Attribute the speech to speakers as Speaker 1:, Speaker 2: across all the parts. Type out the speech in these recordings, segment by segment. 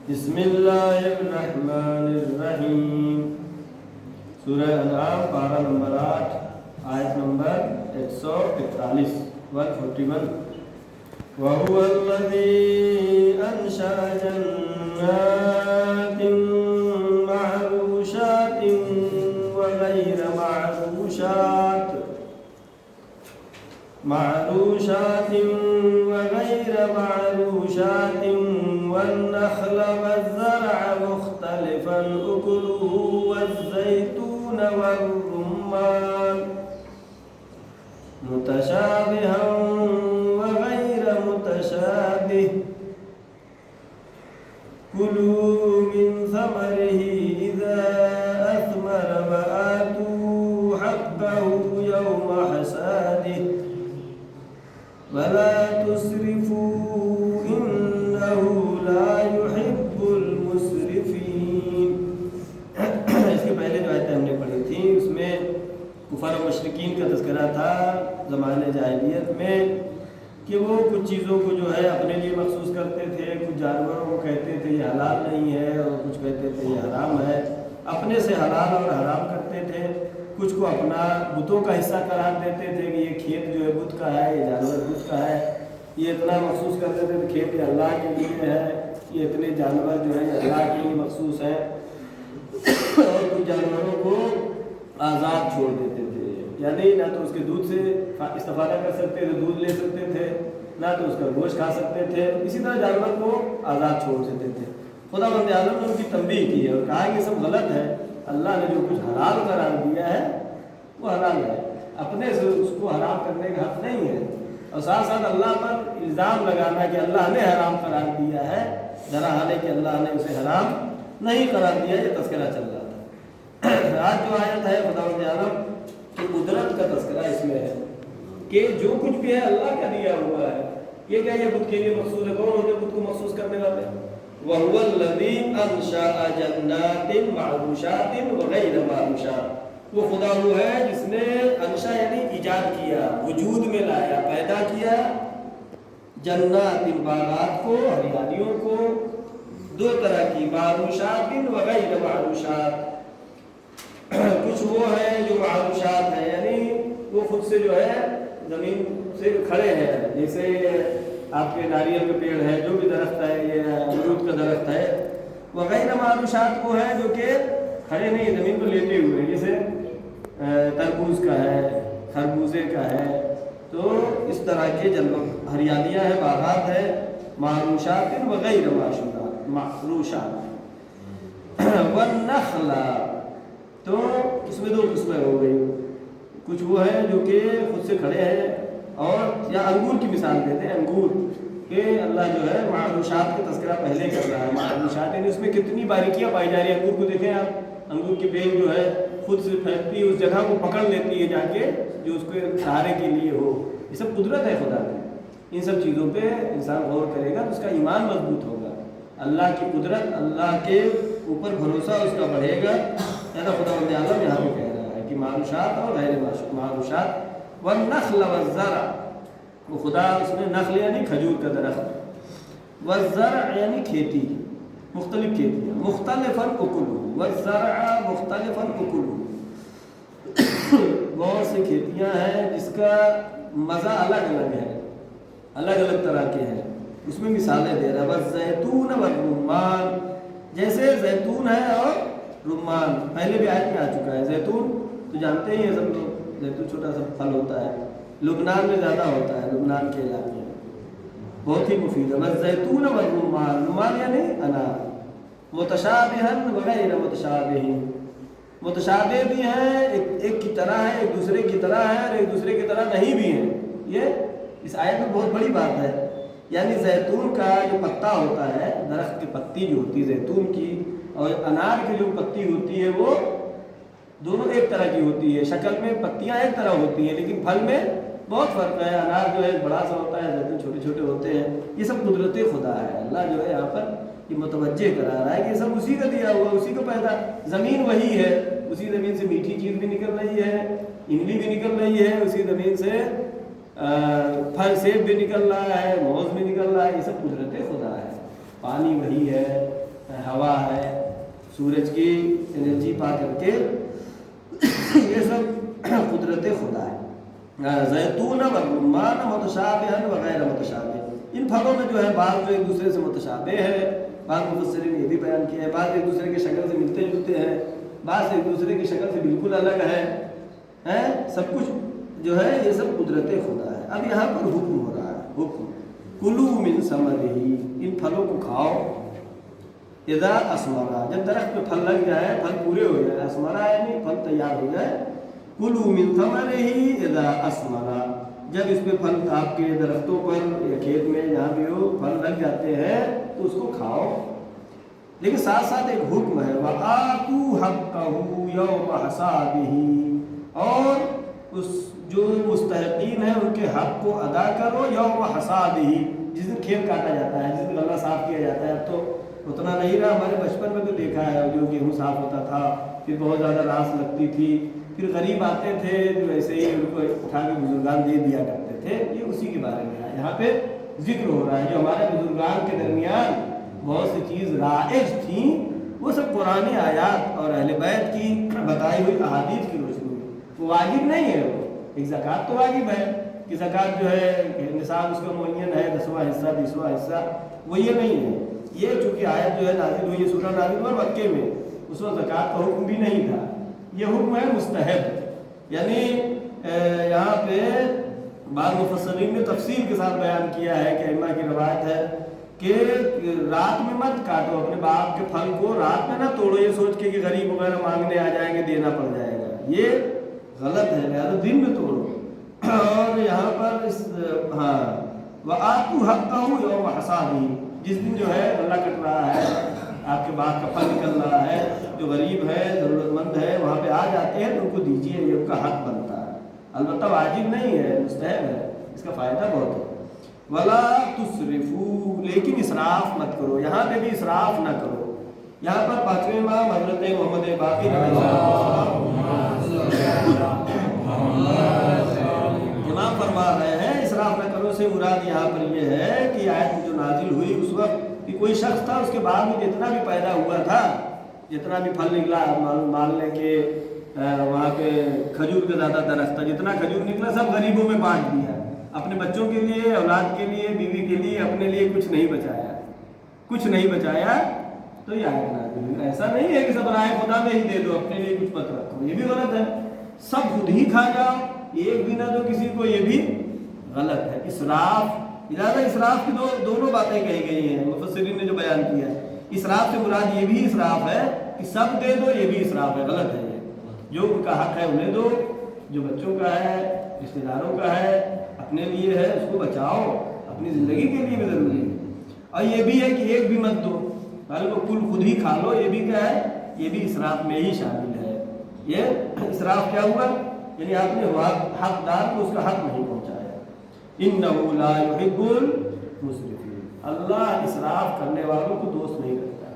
Speaker 1: بسم اللہ الرحمن الرحیم۔ سورہ انعام پارہ نمبر 8 آیت نمبر 141 141۔ وَهُوَ الَّذِي أَنشَأَ جَنَّاتٍ مَّعْرُوشَاتٍ وَغَيْرَ معروشات وغير معروشات والنخل والزرع مختلفا أكله والزيتون والرمان متشابها وغير متشابه كلوا من ثمره إذا أثمر وآتوا حقه يوم حصاده ولا تسرفوا إنه لا يحب المسرفين۔ اس کے پہلے جو آیتیں ہم نے پڑھی تھیں اس میں کفار و مشرکین کا تذکرہ تھا زمانے جاہلیت میں کہ وہ کچھ چیزوں کو جو ہے اپنے لیے مخصوص کرتے تھے، کچھ جانوروں کو کہتے تھے یہ حلال نہیں ہے اور کچھ کہتے تھے یہ حرام ہے، اپنے سے حلال اور حرام کرتے تھے، کچھ کو اپنا بتوں کا حصہ قرار دیتے تھے کہ یہ کھیت جو ہے بت کا ہے، یہ جانور بت کا ہے، یہ اتنا مخصوص کرتے تھے کہ کھیت یہ اللہ کے لیے ہے، یہ اتنے جانور جو ہے یہ اللہ کے لیے مخصوص ہے، اور کچھ جانوروں کو آزاد چھوڑ دیتے تھے، یعنی نہ تو اس کے دودھ سے استفادہ کر سکتے تھے، دودھ لے سکتے تھے، نہ تو اس کا گوشت کھا سکتے تھے، اسی طرح جانور کو آزاد چھوڑ دیتے تھے۔ خدا بند عالم نے ان کی تنبیہ کی ہے اور کہا کہ یہ سب غلط ہے، اللہ نے جو کچھ حلال قرار دیا ہے وہ حلال ہے، اپنے سے اس کو حرام کرنے کا حق نہیں ہے، اور ساتھ ساتھ اللہ پر الزام لگانا کہ اللہ نے حرام قرار دیا ہے ذرا حالے کہ اللہ نے اسے حرام نہیں قرار دیا، یہ تذکرہ چل رہا تھا۔ آج جو آیت ہے خدا بند عالم کی قدرت کا تذکرہ اس میں ہے کہ جو کچھ بھی ہے اللہ کا دیا ہوا ہے، یہ کیا یہ بت کے لیے مخصوص ہے؟ کون ہوتے بت کو مخصوص کرنے والے؟ وَهُوَ الَّذِي أَنشَأَ جَنَّاتٍ مَّعْرُوشَاتٍ وَغَيْرَ مَعْرُوشَاتٍ۔ وہ خدا وہ ہے جس نے انشا یعنی ایجاد کیا، وجود میں لایا، پیدا کیا جنات باغات کو، ہریالیوں کو، دو طرح کی، معروشات وغیر معروشات۔ کچھ وہ ہیں جو معروشات ہیں یعنی وہ خود سے جو ہے زمین سے کھڑے ہیں، جیسے آپ کے ناریل کے پیڑ ہے، جو بھی درخت ہے، یہ امرود کا درخت ہے۔ وغیر معروشات وہ ہے جو کہ کھڑے نہیں، زمین پر لیٹے ہوئے، جیسے تربوز کا ہے، خربوزے کا ہے، تو اس طرح کے ہریالیاں ہیں، باغات ہیں، معروشات وغیر معروشات۔ والنخل، تو اس میں دو قسمیں ہو گئی، کچھ وہ ہیں جو کہ خود سے کھڑے ہیں، اور یا انگور کی مثال دیتے ہیں، انگور کہ اللہ جو ہے معروشات کا تذکرہ پہلے کر رہا ہے، معروشات یعنی اس میں کتنی باریکیاں پائی جا رہی ہیں۔ انگور کو دیکھیں آپ، انگور کی بیل جو ہے خود سے پھیلتی ہے، اس جگہ کو پکڑ لیتی ہے جا کے جو اس کے سہارے کے لیے ہو، یہ سب قدرت ہے خدا کی۔ ان سب چیزوں پہ انسان غور کرے گا تو اس کا ایمان مضبوط ہوگا، اللہ کی قدرت، اللہ کے اوپر بھروسہ اس کا بڑھے گا۔ ایسا خدا بند عالم یہاں پہ کہہ رہا ہے کہ معروشات اور غیر معروشات۔ والنخل والزرع، وہ خدا اس میں نخل یعنی کھجور کا درخت، والزرع یعنی کھیتی، مختلف کھیتیاں، مختلفاً اکلہ، والزرع مختلفاً اکلہ، بہت سی کھیتیاں ہیں جس کا مزہ الگ الگ ہے، الگ الگ طرح کے ہیں، اس میں مثالیں دے رہا ہے۔ والزیتون والرمان، جیسے زیتون ہے اور رمان، پہلے بھی آیت میں آ چکا ہے۔ زیتون تو جانتے ہی ہیں سب لوگ، زیتون چھوٹا سا پھل ہوتا ہے، لبنان میں زیادہ ہوتا ہے، لبنان کے علاقے میں بہت ہی مفید ہے۔ والزیتون والرمان، رمان یعنی انار، متشابہا وغیر متشابہ، متشابہ بھی ہیں، ایک کی طرح ہے، ایک دوسرے کی طرح ہے، اور ایک دوسرے کی طرح نہیں بھی ہیں۔ یہ اس آیت میں بہت بڑی بات ہے، یعنی زیتون کا جو پتا ہوتا ہے، درخت کی پتی جو ہوتی ہے زیتون کی، اور انار کی جو پتی ہوتی ہے وہ دونوں ایک طرح کی ہوتی ہے، شکل میں پتیاں ایک طرح ہوتی ہیں لیکن پھل میں بہت فرق ہے۔ انار جو ہے بڑا سا ہوتا ہے، زیتون چھوٹے چھوٹے ہوتے ہیں۔ یہ سب قدرت خدا ہے، اللہ جو ہے یہاں پر یہ متوجہ کرا رہا ہے کہ یہ سب اسی کا دیا ہوا، اسی کو پیدا، زمین وہی ہے، اسی زمین سے میٹھی چیز بھی نکل رہی ہے، املی بھی نکل رہی ہے، اسی زمین سے پھل سیب بھی نکل رہا ہے، موز بھی نکل رہا ہے، یہ سب قدرت خدا ہے۔ پانی وہی ہے، ہوا ہے، سورج کی انرجی پا کر کے یہ سب قدرت خدا ہے۔ زیتون و رمان متشابہ و غیر متشابہ، ان پھلوں میں جو ہے بعض جو ایک دوسرے سے متشابہ ہے، بعض مفسرین نے یہ بھی بیان کیا ہے، بعض ایک دوسرے کی شکل سے ملتے جلتے ہیں، بعض ایک دوسرے کی شکل سے بالکل الگ ہے، سب کچھ جو ہے یہ سب قدرت خدا ہے۔ اب یہاں پر حکم ہو رہا ہے، حکم کلو من ثمرہ، ان پھلوں کو کھاؤ، اذا اثمرا، جب درخت پہ پھل لگ جائے، پھل پورے ہو جائے، اثمرا یعنی پھل تیار ہو جائے، کلو من ثمرہ اذا اثمرا، جب اس پہ پھل آپ کے درختوں پر یا کھیت میں جہاں بھی ہو پھل لگ جاتے ہیں تو اس کو کھاؤ، لیکن ساتھ ساتھ ایک حکم ہے وَآتُوا حَقَّهُ يَوْمَ حَصَادِهِ، اور اس جو مستحقین ہیں ان کے حق کو ادا کرو یوم حصادہ، جس دن کھیت کاٹا جاتا ہے، جس دن غلہ صاف کیا جاتا ہے۔ اب تو اتنا نہیں رہا، ہمارے بچپن میں تو دیکھا ہے جو گیہوں صاف ہوتا تھا، پھر بہت زیادہ راس لگتی تھی، پھر غریب آتے تھے جو ایسے ہی ان کو اٹھا کے بزرگان دے دیا کرتے تھے، یہ اسی کے بارے میں ہے۔ یہاں پہ ذکر ہو رہا ہے جو ہمارے بزرگان کے درمیان بہت سی چیز رائج تھیں، وہ سب قرآن آیات اور اہل بیت کی بتائی ہوئی احادیث کی روشنی میں، وہ واجب نہیں ہے۔ وہ ایک زکوٰۃ تو واجب ہے کہ زکوٰۃ جو ہے نصاب اس کا معین ہے 10واں حصہ 20واں حصہ، وہ یہ نہیں ہے۔ یہ چونکہ آیت جو ہے نازل ہوئی، یہ سورہ نازل ہوا مکے میں، اس وقت زکوٰۃ کا حکم بھی نہیں تھا، یہ حکم ہے مستحب، یعنی یہاں پہ بعض مفسرین نے تفصیل کے ساتھ بیان کیا ہے کہ ائمہ کی روایت ہے کہ رات میں مت کاٹو اپنے باغ کے پھل کو، رات میں نہ توڑو یہ سوچ کے کہ غریب وغیرہ مانگنے آ جائیں گے دینا پڑ جائے گا، یہ غلط ہے، لہٰذا دن میں توڑو۔ اور یہاں پر اس وَآتُوا حَقَّهُ يَوْمَ حَصَادِهِ، جس دن جو ہے غلہ کٹ رہا ہے، آپ کے باغ کا پھل نکل رہا ہے، جو غریب ہے ضرورت مند ہے وہاں پہ آ جاتے ہیں تو ان کو دیجیے، یہ ان کا حق بنتا ہے، البتہ واجب نہیں ہے، مستحب ہے، اس کا فائدہ بہت ہے۔ وَلَا تُسْرِفُوا، لیکن اسراف مت کرو، یہاں پہ بھی اسراف نہ کرو۔ یہاں پر پانچویں امام حضرت محمد باقر امام فرما رہے ہیں اسراف نہ کرو سے مراد یہاں پر یہ ہے کہ آیت جو نازل ہوئی اس وقت کہ کوئی شخص تھا، اس کے بعد میں جتنا بھی پیدا ہوا تھا، جتنا بھی پھل نکلا، مان لیں کہ وہاں پہ کھجور کا زیادہ درخت تھا، جتنا کھجور نکلا سب غریبوں میں بانٹ دیا، اپنے بچوں کے لیے، اولاد کے لیے، بیوی کے لیے، اپنے لیے کچھ نہیں بچایا، کچھ نہیں بچایا۔ تو یہ آیت نازل ہوئی۔ ایسا نہیں ہے کہ سب رائے خدا میں ہی دے دو، اپنے لیے کچھ مت رکھو، یہ بھی غلط ہے۔ سب خود ہی کھا جاؤ، ایک بھی نہ دو کسی کو، یہ بھی غلط ہے۔ اسراف، لہٰذا اسراف کی دونوں باتیں کہی گئی ہیں مفسرین نے جو بیان کیا ہے۔ اسراف سے مراد یہ بھی اسراف ہے کہ سب دے دو، یہ بھی اسراف ہے، غلط ہے۔ یہ جو ان کا حق ہے انہیں دو، جو بچوں کا ہے، رشتہ داروں کا ہے، اپنے لیے ہے، اس کو بچاؤ، اپنی زندگی کے لیے بھی ضروری ہے۔ اور یہ بھی ہے کہ ایک بھی مت دو، بلکہ کل خود ہی کھا لو، یہ بھی کیا ہے، یہ بھی اسراف میں ہی شامل ہے۔ یہ اسراف کیا ہوا، یعنی آپ نے حقدار کو اس کا حق نہیں پہنچایا۔ انہ لا یحب المسرفین، اللہ اسراف کرنے والوں کو دوست نہیں رکھتا۔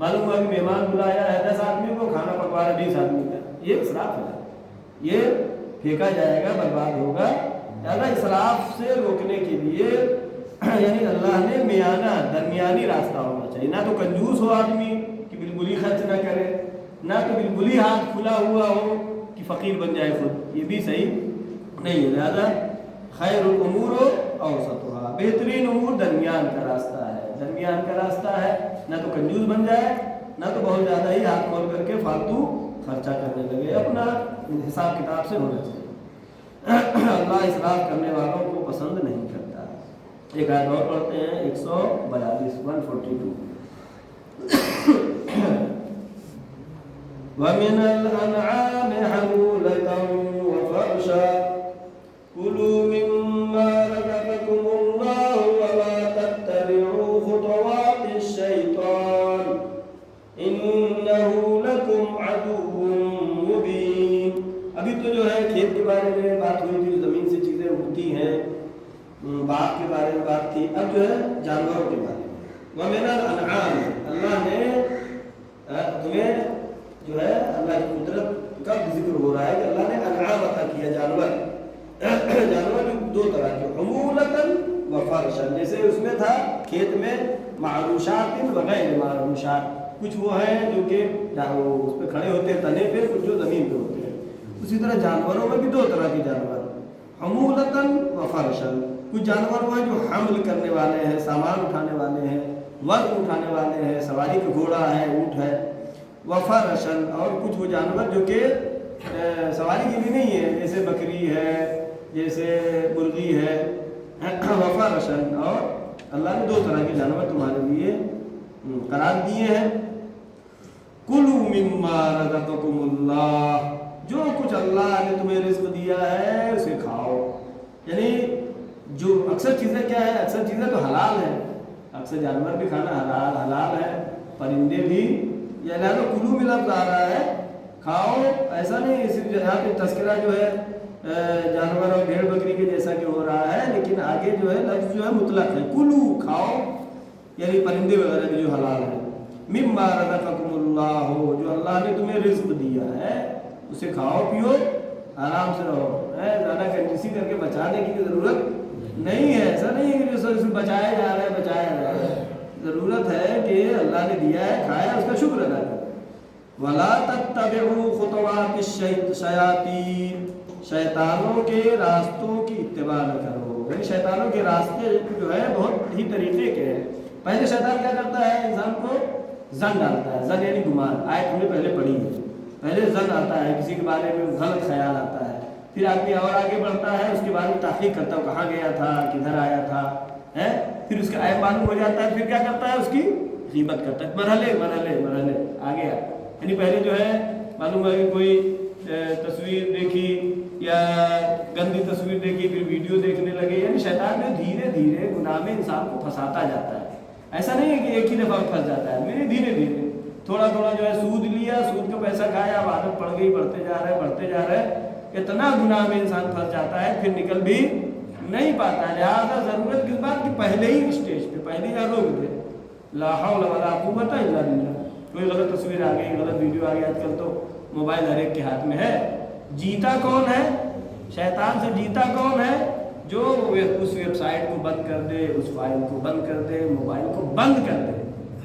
Speaker 1: معلوم ہوا کہ مہمان بلایا ہے 10 آدمی کو، کھانا پکوا رہا 20 آدمی کا، یہ اسراف ہے، یہ پھینکا جائے گا، برباد ہوگا۔ لہٰذا اسراف سے روکنے کے لیے یعنی اللہ نے میانہ درمیانی راستہ ہونا چاہیے، نہ تو کنجوس ہو آدمی کہ بالکل ہی خرچ نہ کرے، نہ تو بالکل ہی ہاتھ کھلا ہوا ہو کہ فقیر بن جائے خود، یہ بھی صحیح نہیں ہے۔ لہذا خیر الامور اوسطھا، بہترین امور درمیان کا راستہ ہے، درمیان کا راستہ ہے، نہ تو کنجوس بن جائے، نہ تو بہت زیادہ ہی ہاتھ کھول کر کے فالتو خرچہ کرنے لگے، اپنا حساب کتاب سے ہونا چاہیے۔ اللہ اسراف کرنے والوں کو پسند نہیں کرتا۔ ایک آیت اور پڑھتے ہیں 142 142 وَمِنَ الْأَنْعَامِ حَمُولَةً وَفَرْشًا كُلُوا مِمَّا رَزَقَكُمُ اللَّهُ وَلَا تَتَّبِعُوا خُطُوَاتِ الشَّيْطَانِ إِنَّهُ لَكُمْ عَدُوٌّ مُّبِينٌ۔ ابھی تو جو ہے کھیت کے بارے میں بات ہوئی تھی، زمین سے چیزیں اگتی ہیں، باغ کے بارے میں بات تھی، اب جو ہے جانوروں کے بارے میں۔ وَمِنَ الْأَنْعَامِ، اللہ نے تمہیں جو ہے اللہ کی قدرت کا ذکر ہو رہا ہے کہ اللہ نے انعام عطا کیا، جانور بھی 2 طرح کے، حمولۃ و فرشا، جیسے اس میں تھا کھیت میں معروشات وغیر معروشات، کچھ وہ ہیں جو کہ اس پہ کھڑے ہوتے ہیں تنے پہ، کچھ جو زمین پہ ہوتے ہیں۔ اسی طرح جانوروں میں بھی دو طرح کے جانور، حمولتاً و فرشاً، کچھ جانور وہ ہیں جو حمل کرنے والے ہیں، سامان اٹھانے والے ہیں، وزن اٹھانے والے ہیں، سواری کا گھوڑا ہے، اونٹ ہے، و فرشاً، اور کچھ وہ جانور جو کہ سواری کے لیے نہیں ہے، جیسے بکری ہے، جیسے مرغی ہے، و فرشاً، اور اللہ نے دو طرح کے جانور تمہارے لیے قرار دیے ہیں۔ کلوا مما رزقکم اللہ، جو کچھ اللہ نے تمہیں رزق دیا ہے اسے کھاؤ، یعنی جو اکثر چیزیں کیا ہے، اکثر چیزیں تو حلال ہیں، اکثر جانور بھی کھانا حلال ہے، پرندے بھی، یا لہٰذا کلو میں لفظ آ رہا ہے کھاؤ، ایسا نہیں صرف یہاں پہ تذکرہ جو ہے جانور اور بھیڑ بکری کے جیسا کہ ہو رہا ہے، لیکن آگے جو ہے لفظ جو ہے مطلق ہے، کلو کھاؤ، یعنی پرندے وغیرہ کے جو حلال ہیں، مما رزقکم اللہ، جو اللہ نے تمہیں رزق دیا ہے اسے کھاؤ پیو، آرام سے رہو، زیادہ کنجوسی کر کے بچانے کی ضرورت نہیں ہے، ایسا نہیں ہے کہ جو بچایا جا رہا ہے، ضرورت ہے کہ اللہ نے دیا ہے، کھایا، اس کا شکر ادا کرو۔ وَلَا تَتَّبِعُوا خُطُوَاتِ الشَّيَاطِينِ، شیطانوں کے راستوں کی اتباع نہ کرو، یعنی شیطانوں کے راستے جو ہے بہت ہی طریقے کے ہیں۔ پہلے شیطان کیا کرتا ہے، انسان کو زن ڈالتا ہے، زن یعنی گمان، آیت ہم نے پہلے پڑھی ہے، پہلے زن آتا ہے، کسی کے بارے میں غلط خیال آتا ہے، پھر آدمی اور آگے بڑھتا ہے، اس کے بارے میں تحقیق کرتا ہے، کہاں گیا تھا، کدھر آیا تھا، پھر اس کا عیب معلوم ہو جاتا ہے، پھر کیا کرتا ہے، اس کی غیبت کرتا ہے، مرحلے آگے یعنی پہلے جو ہے معلوم ہے کہ کوئی تصویر دیکھی یا گندی تصویر دیکھی، پھر ویڈیو دیکھنے لگے، یعنی شیطان جو دھیرے دھیرے گناہ میں انسان کو پھنساتا جاتا ہے، ایسا نہیں ہے کہ ایک ہی دفعہ پھنس جاتا ہے، میرے دھیرے تھوڑا جو ہے سود لیا، سود کا پیسہ کھایا، اب عادت پڑ گئی، بڑھتے جا رہے اتنا گناہ میں انسان پھنس جاتا ہے، پھر نکل بھی نہیں پاتا ہے۔ لہٰذا ضرورت کس بات کی، پہلے ہی اسٹیج پہ پہلے ہی روک دے، لا حول ولا قوت الا باللہ۔ کوئی غلط تصویر آ گئی، غلط ویڈیو آ گئی، آج کل تو موبائل ہر ایک کے ہاتھ میں ہے، جیتا کون ہے، شیطان سے جیتا کون ہے، جو اس ویب سائٹ کو بند کر دے، اس فائل کو بند کر دے، موبائل کو بند کر دے،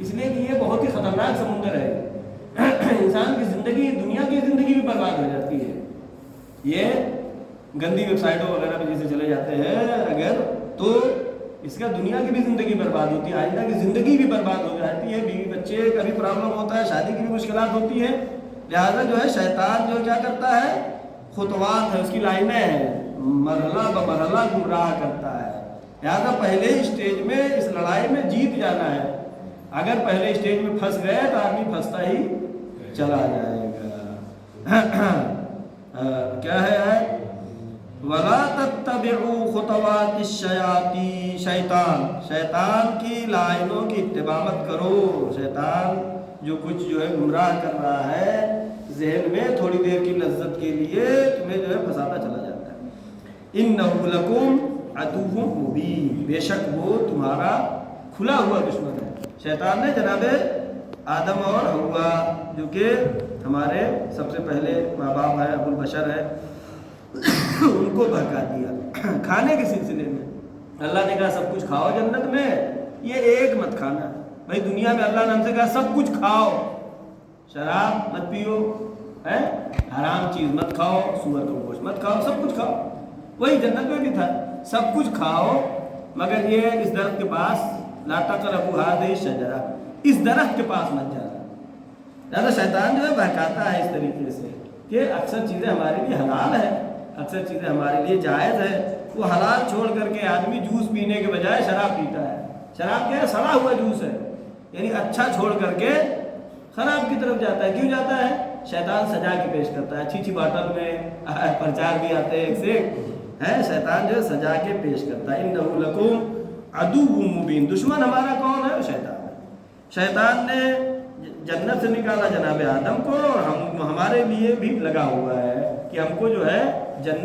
Speaker 1: اس لیے کہ یہ بہت ہی خطرناک سمندر ہے، انسان کی زندگی، دنیا کی زندگی بھی برباد ہو جاتی ہے، یہ گندی ویب سائٹوں وغیرہ پہ جیسے چلے جاتے ہیں اگر، تو اس کا دنیا کی بھی زندگی برباد ہوتی ہے، آئندہ کی زندگی بھی برباد ہو جاتی ہے، بیوی بچے کا بھی پرابلم ہوتا ہے، شادی کی بھی مشکلات ہوتی ہیں۔ لہٰذا جو ہے شیطان جو کیا کرتا ہے، خطوات ہے، اس کی لائنیں ہیں، مرحلہ بمرحلہ گمراہ کرتا ہے، لہٰذا پہلے اسٹیج میں اس لڑائی میں جیت جانا ہے، اگر پہلے اسٹیج میں پھنس گئے تو آدمی پھنستا ہی چلا جائے گا۔ کیا ہے، وَلَا تَتَّبِعُوا خُطُوَاتِ الشَّيَاطِينِ، شیطان کی لائنوں کی اتباع مت کرو، شیطان جو کچھ جو ہے گمراہ کر رہا ہے ذہن میں تھوڑی دیر کی لذت کے لیے تمہیں جو ہے پھنساتا چلا جاتا ہے۔ إِنَّهُ لَكُمْ عَدُوٌّ مُبِينٌ، بے شک وہ تمہارا کھلا ہوا دشمن ہے۔ شیطان نے جناب آدم اور حوا جو کہ ہمارے سب سے پہلے ماں باپ ہے، ابو البشر ہے، ان کو بہکا دیا کھانے کے سلسلے میں۔ اللہ نے کہا سب کچھ کھاؤ جنت میں، یہ ایک مت کھانا، بھائی دنیا میں اللہ نے ہم سے کہا سب کچھ کھاؤ، شراب مت پیو، حرام چیز مت کھاؤ، سور کا گوشت مت کھاؤ، سب کچھ کھاؤ، وہی جنت میں بھی تھا، سب کچھ کھاؤ مگر یہ اس درخت کے پاس، لا تقربوا هذه الشجرہ، اس درخت کے پاس مت جانا۔ لہٰذا شیطان جو ہے بہکاتا ہے اس طریقے سے کہ اکثر چیزیں ہمارے لیے حلال ہے، اکثر چیزیں ہمارے لیے جائز ہے، وہ حلال چھوڑ کر کے آدمی جوس پینے کے بجائے شراب پیتا ہے۔ شراب کیا ہے، سڑا ہوا جوس ہے، یعنی اچھا چھوڑ کر کے خراب کی طرف جاتا ہے۔ کیوں جاتا ہے، شیطان سجا کے پیش کرتا ہے، اچھی باٹل میں پرچار بھی آتے ہیں ایک سے ایک، شیطان جو ہے سجا کے پیش کرتا ہے۔ إِنَّهُ لَكُمْ عَدُوٌّ مُبِينٌ، دشمن ہمارا کون ہے، شیطان ہے۔ شیطان نے جنت سے نکالا جناب آدم کو، اور ہمارے لیے بھی لگا ہوا ہے کہ ہم کو جو ہے جنت